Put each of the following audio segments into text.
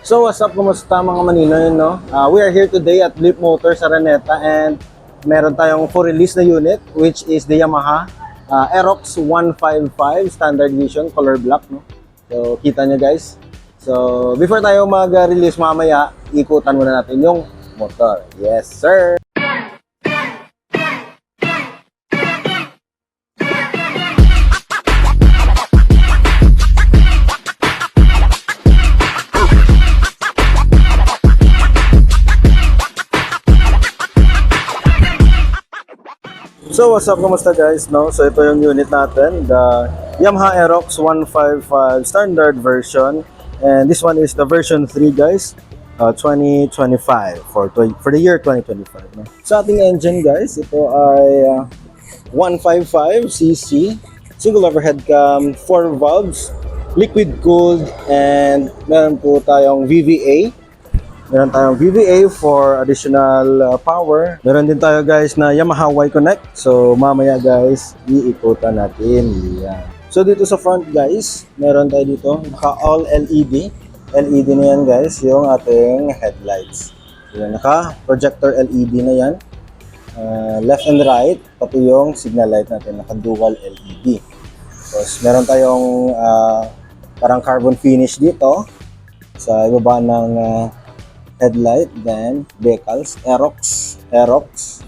So what's up, kumusta mga maninoy, no? We are here today at Leap Motors Araneta and meron tayong for release na unit which is the Yamaha Aerox 155 Standard Edition color black, no? So kita nyo guys. So before tayo mag-release mamaya, ikutan muna natin yung motor. Yes sir! So what's up, kumusta guys, no? So ito yung unit natin, the Yamaha Aerox 155 standard version, and this one is the version 3 guys, 2025 for the year 2025, no? Sa ating engine guys, ito ay 155cc single overhead cam, 4 valves, liquid cooled, and meron po tayong VVA. Meron tayong VVA for additional power. Meron din tayo guys na Yamaha Y-Connect. So mamaya guys, iikutan natin. Yan. So dito sa front guys, meron tayo dito naka all LED. LED na yan guys, yung ating headlights. Yan, naka projector LED na yan. Left and right, pati yung signal light natin, naka dual LED. Tapos meron tayong parang carbon finish dito sa ibaba ng headlight, then decals, Aerox,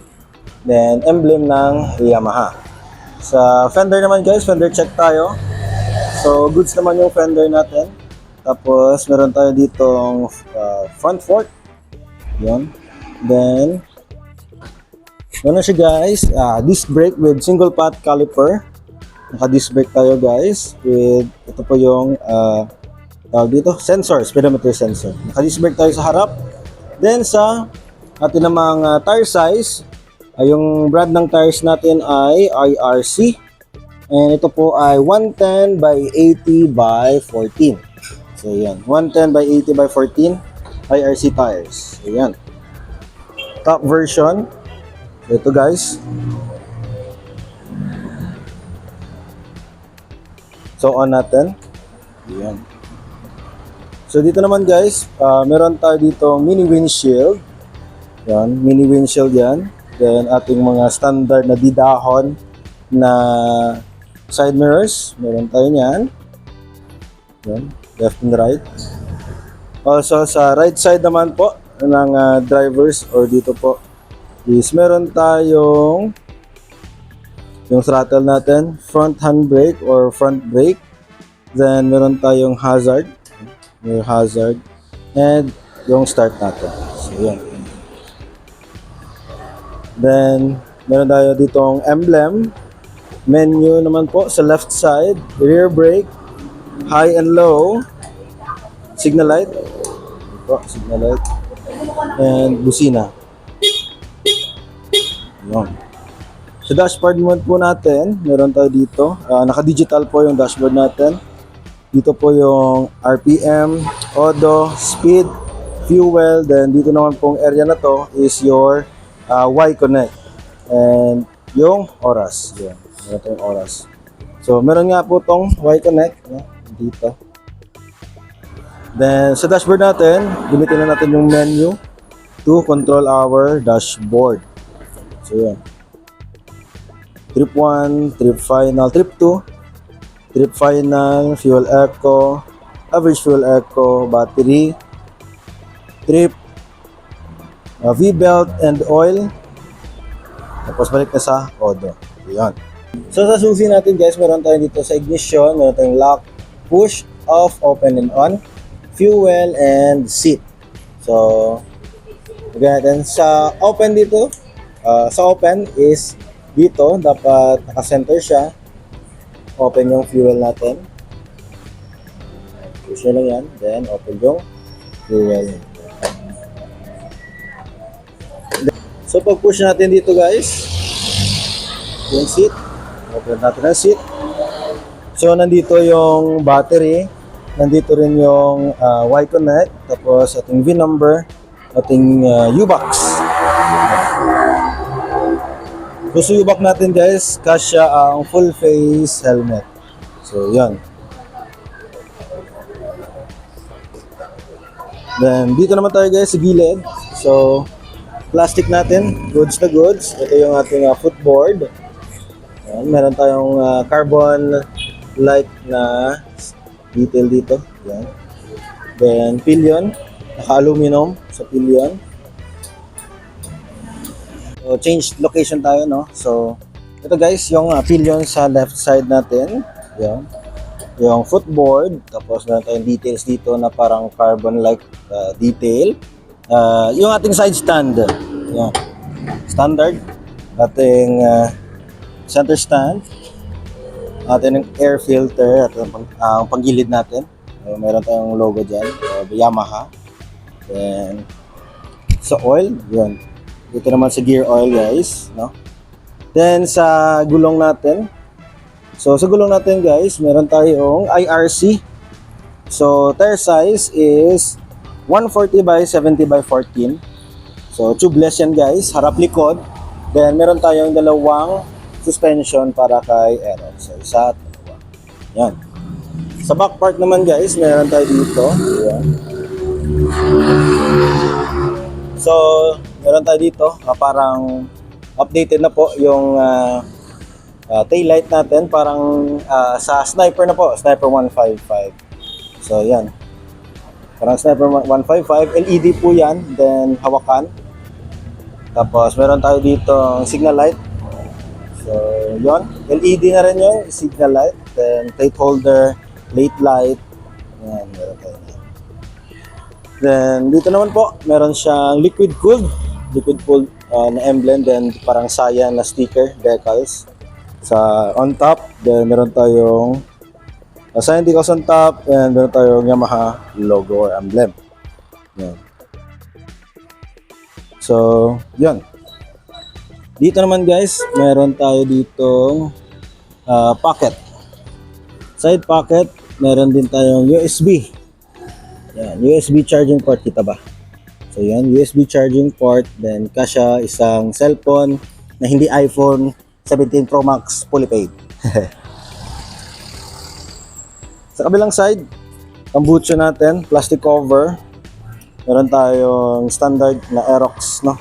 then emblem ng Yamaha. Sa fender naman guys, fender check tayo. So goods naman yung fender natin. Tapos meron tayo ditong front fork. Yun. Then meron siya guys, disc brake with single pot caliper. Naka disc brake tayo guys with ito po yung tawag dito, sensor, speedometer sensor. Naka-disc brake tayo sa harap. Then sa atin namang tire size, yung brand ng tires natin ay IRC. And ito po ay 110 by 80 by 14. So yan, 110 by 80 by 14 IRC tires. So yan. Top version. So ito guys. So on natin. Yan. So dito naman guys, meron tayo dito mini windshield. Yan, mini windshield yan. Then ating mga standard na didahon na side mirrors, meron tayo niyan. Yan, left and right. Also sa right side naman po ng drivers or dito po is meron tayong yung throttle natin, front handbrake or front brake. Then meron tayong hazard. Yung hazard and yung start natin. So yan. Then meron tayo ditong emblem, menu naman po sa left side, rear brake, high and low, signal light, signal light, and busina. Yan. Sa dashboard mode po natin, meron tayo dito, naka-digital po yung dashboard natin. Dito po yung RPM, odo, speed, fuel, then dito naman pong area na to is your Y-Connect and yung oras. Yan, meron tayong oras. So meron nga po tong Y-Connect dito. Then sa dashboard natin, gamitin na natin yung menu to control our dashboard. So yan. Trip 1, trip final, trip 2. Trip final, fuel eco, average fuel eco, battery, trip, V-belt and oil. Tapos balik na sa odo. Ayan. So sa susi natin guys, meron tayo dito sa ignition, meron tayong lock, push, off, open and on, fuel and seat. So, again natin sa open dito, sa open is dito, dapat naka-center siya. Open yung fuel natin. Push nyo lang yan. Then, open yung fuel. So, pag push natin dito guys, yung seat. Open natin ang seat. So, nandito yung battery. Nandito rin yung Y-Connect. Tapos, ating V-number. Ating U-box. So, U-box natin guys, kasya ang full face helmet. So, yan. Then dito naman tayo guys sa gilid. So plastic natin, goods na goods. Ito yung ating footboard. Yan, meron tayong carbon light na detail dito. Yan. Then pillion, naka-aluminum sa pillion. So change location tayo, no? So ito guys, yung pillion sa left side natin. Yan. Yung footboard, tapos meron tayong details dito na parang carbon-like detail. Yung ating side stand, yan. Standard, ating center stand, ating air filter, at ang panggilid natin. Meron tayong logo dyan, Yamaha. Then, sa oil, yun. Dito naman sa gear oil guys, no? Then, sa gulong natin, so sa gulong natin guys, meron tayong IRC. So tire size is 140 by 70 by 14. So tubeless yan guys, harap likod. Then meron tayong dalawang suspension para kay Aerox. So isa at dalawa. Yan. Sa back part naman guys, meron tayo dito. Yan. So meron tayo dito, parang updated na po yung tail light natin, parang sa sniper na po, sniper 155. So yan, parang sniper 155, LED po yan. Then hawakan, tapos meron tayo dito signal light. So yon, LED na rin yung signal light. Then plate holder, late light, yan, meron tayo. Then dito naman po, meron siyang liquid cooled na emblem, then parang Saya na sticker decals sa on top. Then meron tayong Saya decals on top, and meron tayong Yamaha logo or emblem. Yan. So yun, dito naman guys, meron tayo ditong pocket, side pocket. Meron din tayong USB. Yan, USB charging port, kita ba? So yan, USB charging port. Then kasya isang cellphone na hindi iPhone 17 Pro Max fully paid. Sa kabilang side, tambucho natin, plastic cover. Meron tayong standard na Aerox, no?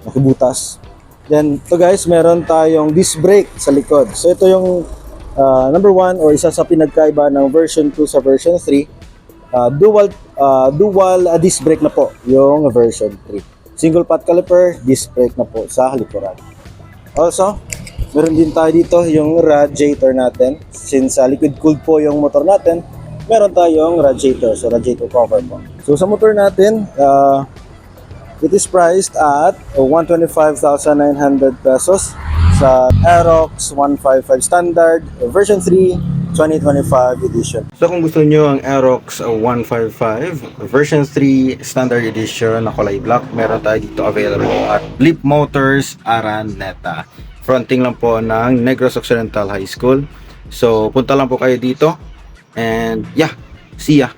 Nakibutas. Then ito guys, meron tayong disc brake sa likod. So ito yung number 1 or isa sa pinagkaiba ng version 2 sa version 3. Dual disc brake na po yung version 3. Single pot caliper, disc brake na po sa likuran. Also, meron din tayo dito yung radiator natin. Since liquid cooled po yung motor natin, meron tayong radiator, so radiator cover po. So sa motor natin, it is priced at 125,900 pesos sa Aerox 155 Standard version 3 2025 edition. So kung gusto nyo ang Aerox 155 version 3 Standard edition na kulay black, meron tayo dito available at Leap Motors Araneta. Fronting lang po ng Negros Occidental High School. So punta lang po kayo dito, and yeah, see ya!